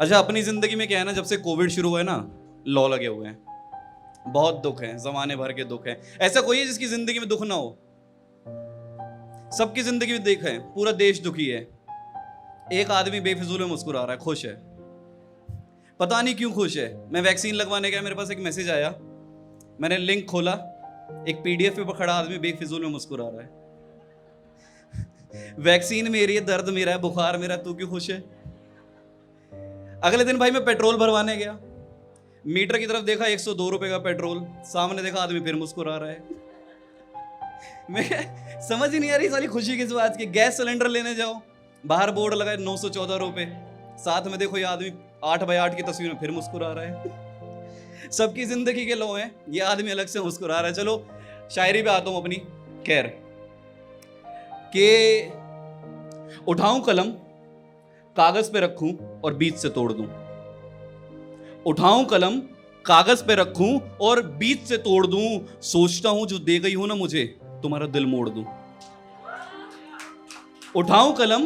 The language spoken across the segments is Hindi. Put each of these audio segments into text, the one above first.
अच्छा, अपनी जिंदगी में क्या है ना, जब से कोविड शुरू हुआ है ना, लॉ लगे हुए हैं, बहुत दुख है, जमाने भर के दुख है। ऐसा कोई है जिसकी जिंदगी में दुख ना हो? सबकी जिंदगी में दुख है, पूरा देश दुखी है। एक आदमी बेफिजूल में मुस्कुरा रहा है, खुश है, पता नहीं क्यों खुश है। मैं वैक्सीन लगवाने गया, मेरे पास एक मैसेज आया, मैंने लिंक खोला, एक पीडीएफ पे खड़ा आदमी बेफिजूल में मुस्कुरा रहा है। वैक्सीन मेरी है, दर्द मेरा है, बुखार मेरा, तू क्यों खुश है? अगले दिन भाई मैं पेट्रोल भरवाने गया, मीटर की तरफ देखा 102 रुपए का पेट्रोल, सामने देखा आदमी फिर मुस्कुरा रहा है। मैं समझ ही नहीं आ रही सारी खुशी किस बात की। गैस सिलेंडर लेने जाओ, बाहर बोर्ड लगा है 914 रुपए, साथ में देखो ये आदमी 8x8 की तस्वीर में फिर मुस्कुरा रहा है। सबकी जिंदगी के लो हैं, ये आदमी अलग से मुस्कुरा रहा है। चलो शायरी पे आता हूं अपनी। खैर के उठाऊं कलम, कागज पे रखूं और बीच से तोड़ दूं। उठाऊं कलम, कागज पे रखूं और बीच से तोड़ दूं। सोचता हूं जो दे गई हो ना मुझे, तुम्हारा दिल मोड़ दूं। उठाऊं कलम,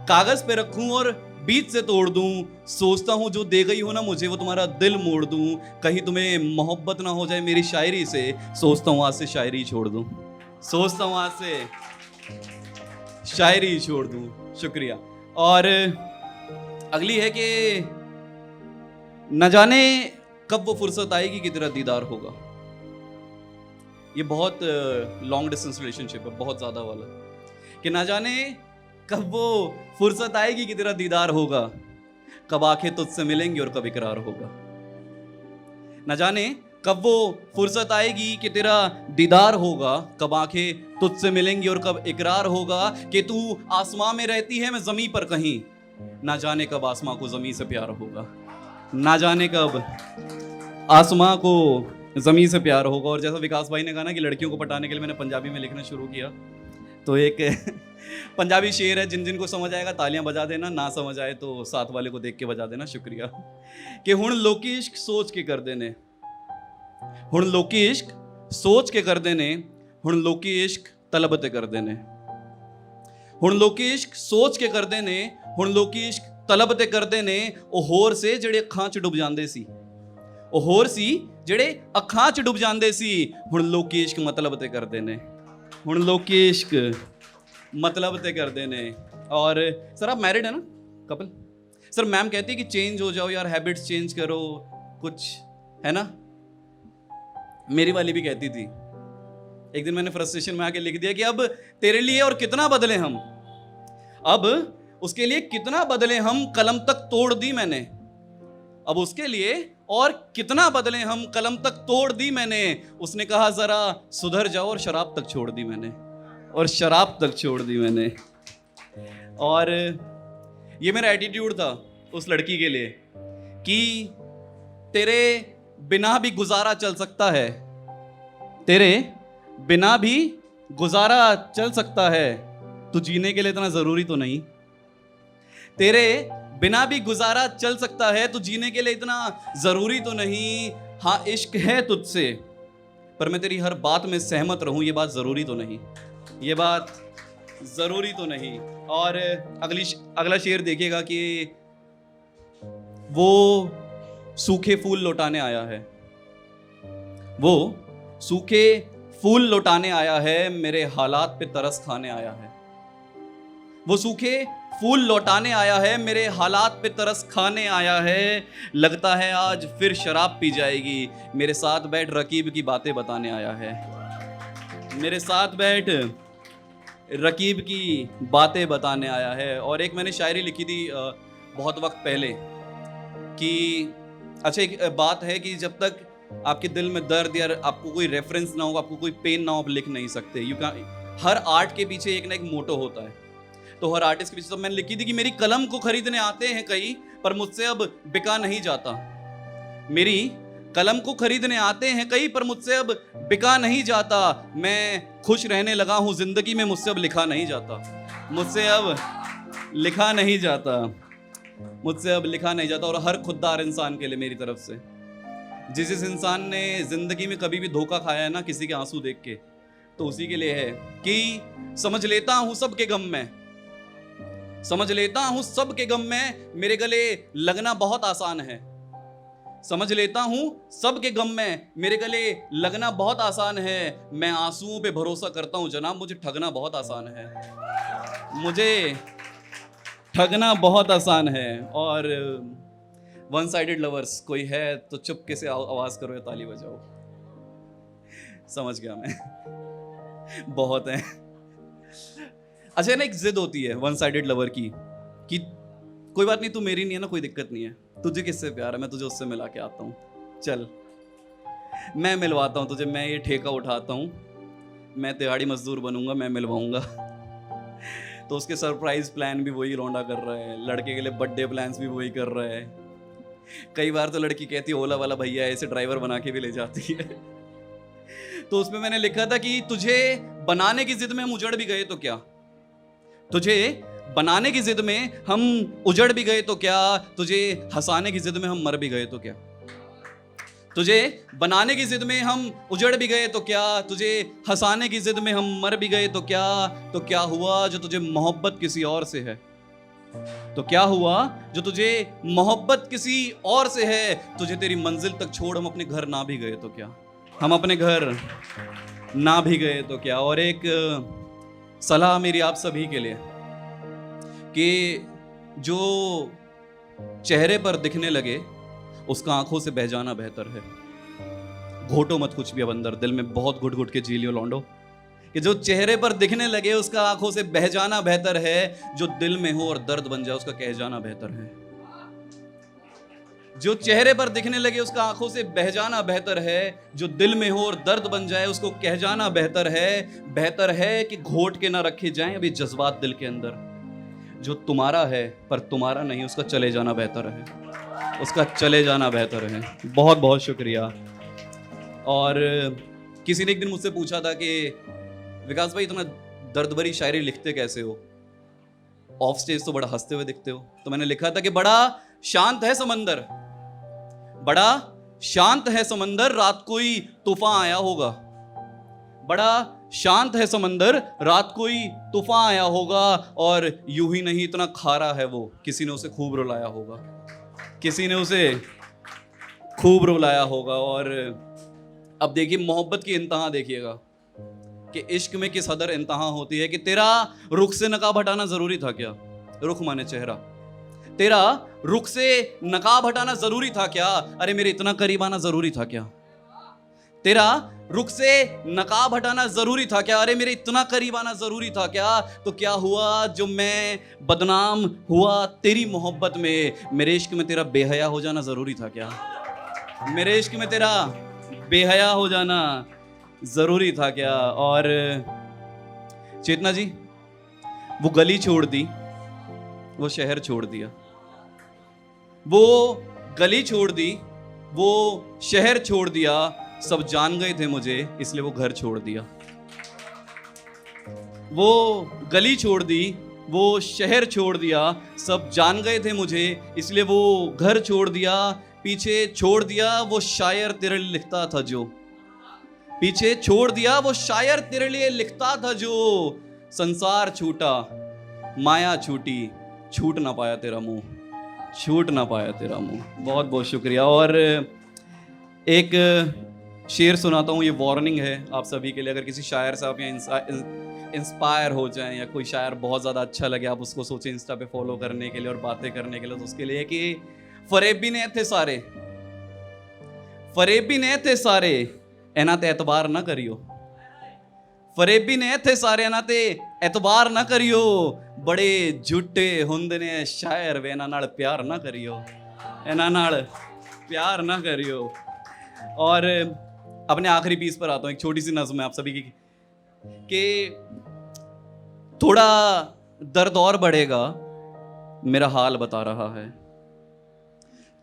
कागज पे रखूं और बीच से तोड़ दूं। सोचता हूं जो दे गई हो ना मुझे, वो तुम्हारा दिल मोड़ दूं। कहीं तुम्हें मोहब्बत ना हो जाए मेरी शायरी से, सोचता हूं आज से शायरी छोड़ दूं। सोचता हूं आज से शायरी छोड़ दूं। शुक्रिया। और अगली है कि न जाने कब वो फुर्सत आएगी कि तेरा दीदार होगा। ये बहुत लॉन्ग डिस्टेंस रिलेशनशिप है, बहुत ज्यादा वाला, कि न जाने कब वो फुर्सत आएगी कि तेरा दीदार होगा, कब आंखें तुझसे मिलेंगी और कब इकरार होगा। न जाने कब वो फुर्सत आएगी कि तेरा दीदार होगा, कब आंखें तुझसे मिलेंगी और कब इकरार होगा। कि तू आसमां में रहती है, मैं जमीन पर कहीं, ना जाने कब आसमां को जमीन से प्यार होगा। ना जाने कब आसमां को जमीन से प्यार होगा। और जैसा विकास भाई ने कहा ना कि लड़कियों को पटाने के लिए मैंने पंजाबी में लिखना शुरू किया, तो एक पंजाबी शेर है, जिन जिन को समझ आएगा तालियां बजा देना, ना समझ आए तो साथ वाले को देख के बजा देना। शुक्रिया। कि हुण लोकी इश्क सोच के कर देने, हुण लोकी इश्क सोच के कर देने, हुण लोकी इश्क तलब ते कर देने। हुण लोकी इश्क सोच के कर देने, हुण लोकी इश्क तलब ते कर देने। ਉਹ ਹੋਰ ਸੇ ਜਿਹੜੇ ਅੱਖਾਂ 'ਚ ਡੁੱਬ ਜਾਂਦੇ ਸੀ, ਉਹ ਹੋਰ ਸੀ ਜਿਹੜੇ ਅੱਖਾਂ 'ਚ ਡੁੱਬ ਜਾਂਦੇ ਸੀ। ਹੁਣ ਲੋਕੀ ਇਸ਼ਕ मतलब ਤੇ ਕਰਦੇ ਨੇ, ਹੁਣ ਲੋਕੀ इश्क मतलब ते करते ने। और सर आप मैरिड है ना, कपल? सर मैम कहती है कि चेंज हो जाओ यार, हैबिट्स चेंज करो कुछ, है ना? मेरी वाली भी कहती थी। एक दिन मैंने फ्रस्ट्रेशन में आके लिख दिया कि अब तेरे लिए और कितना बदले हम, अब उसके लिए कितना बदले हम, कलम तक तोड़ दी मैंने। अब उसके लिए और कितना बदले हम, कलम तक तोड़ दी मैंने। उसने कहा जरा सुधर जाओ, और शराब तक छोड़ दी मैंने, और शराब तक छोड़ दी मैंने। और ये मेरा एटीट्यूड था उस लड़की के लिए कि तेरे बिना भी गुजारा चल सकता है, तेरे बिना भी गुजारा चल सकता है, तू जीने के लिए इतना जरूरी तो नहीं। तेरे बिना भी गुजारा चल सकता है, तू जीने के लिए इतना जरूरी तो नहीं। हाँ इश्क है तुझसे, पर मैं तेरी हर बात में सहमत रहूं, ये बात जरूरी तो नहीं, ये बात जरूरी तो नहीं। और अगला शेर देखिएगा कि वो सूखे फूल लौटाने आया है, वो सूखे फूल लौटाने आया है, मेरे हालात पे तरस खाने आया है। वो सूखे फूल लौटाने आया है, मेरे हालात पे तरस खाने आया है। लगता है आज फिर शराब पी जाएगी, मेरे साथ बैठ रकीब की बातें बताने आया है, मेरे साथ बैठ रकीब की बातें बताने आया है। और एक मैंने शायरी लिखी थी बहुत वक्त पहले कि अच्छा एक बात है कि जब तक आपके दिल में दर्द या आपको कोई रेफरेंस ना हो, आपको कोई पेन ना हो, आप लिख नहीं सकते। यू कैन, हर आर्ट के पीछे एक ना एक मोटो होता है, तो हर आर्टिस्ट के पीछे। तो मैंने लिखी थी कि मेरी कलम को खरीदने आते हैं कई, पर मुझसे अब बिका नहीं जाता। मेरी कलम को खरीदने आते हैं कई, पर मुझसे अब बिका नहीं जाता। मैं खुश रहने लगा हूं जिंदगी में, मुझसे अब लिखा नहीं जाता, मुझसे अब लिखा नहीं जाता, मुझसे अब लिखा नहीं जाता। और हर खुददार इंसान के लिए मेरी तरफ से, जिस इंसान ने जिंदगी में कभी भी धोखा खाया है ना किसी के आंसू देख के, तो उसी के लिए है कि समझ लेता हूं सबके गम में, समझ लेता हूं सबके गम में मेरे गले लगना बहुत आसान है। समझ लेता हूं सबके गम में मेरे गले लगना बहुत आसान है। मैं आंसुओं पे भरोसा करता हूं जनाब, मुझे ठगना बहुत आसान है। मुझे ठगना बहुत आसान है। और वन साइडेड लवर्स कोई है तो चुपके से आवाज करो या ताली बजाओ। समझ गया मैं। बहुत है। अच्छा ना, एक जिद होती है वन साइडेड लवर की कि कोई बात नहीं, तू मेरी नहीं है ना, कोई दिक्कत नहीं है, तुझे किससे प्यार है, मैं तुझे उससे मिला के आता हूँ, चल मैं मिलवाता हूँ तुझे, मैं ये ठेका उठाता हूँ, मैं दिहाड़ी मजदूर बनूंगा, मैं मिलवाऊंगा। तो उसके सरप्राइज प्लान भी वही लौंडा कर रहा है, लड़के के लिए बर्थडे प्लान्स भी वही कर रहा है। कई बार तो लड़की कहती है ओला वाला भैया ऐसे ड्राइवर बना के भी ले जाती है। तो उसमें मैंने लिखा था कि तुझे बनाने की जिद में हम उजड़ भी गए तो क्या, तुझे बनाने की जिद में हम उजड़ भी गए तो क्या, तुझे हंसाने की जिद में हम मर भी गए तो क्या, तुझे बनाने की जिद में हम उजड़ भी गए तो क्या, तुझे हंसाने की जिद में हम मर भी गए तो क्या हुआ जो तुझे मोहब्बत किसी और से है, तो क्या हुआ जो तुझे मोहब्बत किसी और से है, तुझे तेरी मंजिल तक छोड़ हम अपने घर ना भी गए तो क्या, हम अपने घर ना भी गए तो क्या। और एक सलाह मेरी आप सभी के लिए कि जो चेहरे पर दिखने लगे उसका आंखों से बह जाना बेहतर है। घोटो मत कुछ भी अब अंदर, दिल में बहुत घुट घुट के जी लियो लौंडो, कि जो चेहरे पर दिखने लगे उसका आंखों से बह जाना बेहतर है, जो दिल में हो और दर्द बन जाए उसका कह जाना बेहतर है। जो चेहरे पर दिखने लगे उसका आंखों से बह जाना बेहतर है, जो दिल में हो और दर्द बन जाए उसको कह जाना बेहतर है। बेहतर है कि घोट के ना रखे जाएं अभी जज्बात दिल के अंदर, जो तुम्हारा है पर तुम्हारा नहीं उसका चले जाना बेहतर है, उसका चले जाना बेहतर है। बहुत बहुत शुक्रिया। और किसी ने एक दिन मुझसे पूछा था कि विकास भाई इतना दर्द भरी शायरी लिखते कैसे हो, ऑफ स्टेज तो बड़ा हंसते हुए दिखते हो। तो मैंने लिखा था कि बड़ा शांत है समंदर, बड़ा शांत है समंदर, रात कोई तूफान आया होगा, बड़ा शांत है समंदर, रात कोई तूफान आया होगा, और यूं ही नहीं इतना खारा है वो, किसी ने उसे खूब रुलाया होगा, किसी ने उसे खूब रुलाया होगा। और अब देखिए मोहब्बत की इंतहा देखिएगा कि इश्क में किस हदर इंतहा होती है कि तेरा रुख से नकाब हटाना जरूरी था क्या, रुख माने चेहरा, तेरा रुख से नकाब हटाना जरूरी था क्या, अरे मेरे इतना करीब आना जरूरी था क्या, तेरा रुख से नकाब हटाना जरूरी था क्या, अरे मेरे इतना करीब आना जरूरी था क्या। तो क्या हुआ जो मैं बदनाम हुआ तेरी मोहब्बत में, मेरे इश्क में तेरा बेहया हो जाना जरूरी था क्या, मेरे इश्क में तेरा बेहया हो जाना जरूरी था क्या। और चेतना जी, वो गली छोड़ दी, वो शहर छोड़ दिया, वो गली छोड़ दी, वो शहर छोड़ दिया, सब जान गए थे मुझे इसलिए वो घर छोड़ दिया, वो गली छोड़ दी, वो शहर छोड़ दिया, सब जान गए थे मुझे इसलिए वो घर छोड़ दिया, पीछे छोड़ दिया वो शायर तेरे लिए लिखता था जो, पीछे छोड़ दिया वो शायर तेरे लिए लिखता था जो, संसार छूटा माया छूटी, छूट ना पाया तेरा मुंह, छूट ना पाया तेरा मुंह। बहुत बहुत शुक्रिया। और एक शेर सुनाता हूँ, ये वार्निंग है आप सभी के लिए, अगर किसी शायर से आप इंस्पायर हो जाएं या कोई शायर बहुत ज़्यादा अच्छा लगे, आप उसको सोचें इंस्टा पे फॉलो करने के लिए और बातें करने के लिए, तो उसके लिए कि फरेब भी नहीं थे सारे, फरेब भी नहीं थे सारे, एना ते एतबार ना करियो, फरेब भी नहीं थे सारे, एना ते एतबार ना करियो, बड़े झूठे हुंदे ने शायर वे, एना नाल प्यार ना करियो, एना नाल प्यार ना करियो। और अपने आखिरी पीस पर आता हूँ, एक छोटी सी नज़्म है आप सभी की कि थोड़ा दर्द और बढ़ेगा मेरा हाल बता रहा है,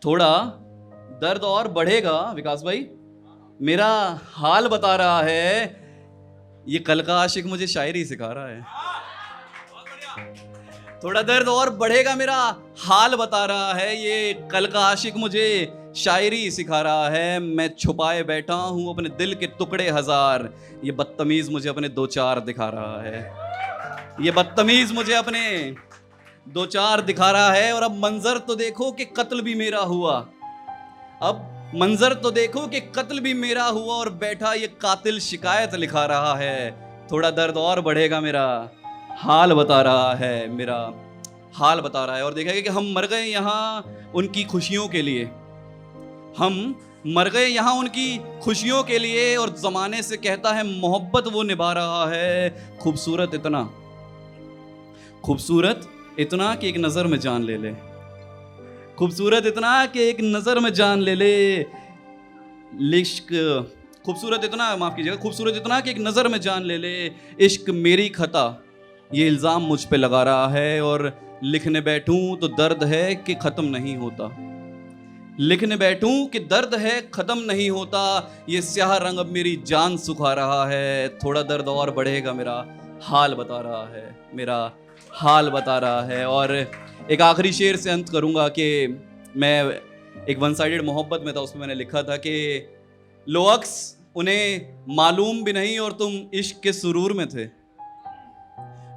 थोड़ा दर्द और बढ़ेगा विकास भाई मेरा हाल बता रहा है, ये कल का आशिक मुझे शायरी सिखा रहा है, थोड़ा दर्द और बढ़ेगा मेरा हाल बता रहा है, ये कल का आशिक मुझे शायरी सिखा रहा है, मैं छुपाए बैठा हूं अपने दिल के टुकड़े हजार, ये बदतमीज मुझे अपने दो चार दिखा रहा है, ये बदतमीज मुझे अपने दो चार दिखा रहा है, और अब मंजर तो देखो कि कत्ल भी मेरा हुआ। अब मंजर तो देखो कि कत्ल भी मेरा हुआ, और बैठा ये कातिल शिकायत लिखा रहा है। थोड़ा दर्द और बढ़ेगा, मेरा हाल बता रहा है, मेरा हाल बता रहा है। और देखा कि हम मर गए यहाँ उनकी खुशियों के लिए, हम मर गए यहाँ उनकी खुशियों के लिए, और जमाने से कहता है मोहब्बत वो निभा रहा है। खूबसूरत इतना, खूबसूरत इतना कि एक नजर में जान ले ले, खूबसूरत इतना कि एक नजर में जान ले ले। इश्क खूबसूरत इतना, माफ कीजिएगा, खूबसूरत इतना कि एक नजर में जान ले ले। इश्क मेरी खता ये इल्जाम मुझ पे लगा रहा है, और लिखने बैठूं तो दर्द है कि खत्म नहीं होता, लिखने बैठूं कि दर्द है खत्म नहीं होता। ये स्याह रंग अब मेरी जान सुखा रहा है। थोड़ा दर्द और बढ़ेगा, मेरा हाल बता रहा है, मेरा हाल बता रहा है। और एक आखिरी शेर से अंत करूंगा कि मैं एक वन साइडेड मोहब्बत में था, उसमें मैंने लिखा था कि लो अक्स उन्हें मालूम भी नहीं और तुम इश्क के सुरूर में थे,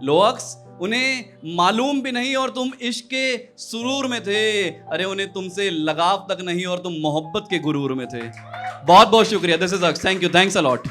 लो अक्स उन्हें मालूम भी नहीं और तुम इश्क के सुरूर में थे। अरे उन्हें तुमसे लगाव तक नहीं और तुम मोहब्बत के गुरूर में थे। बहुत बहुत शुक्रिया। दिस इज अक्स, thank you, thanks a lot.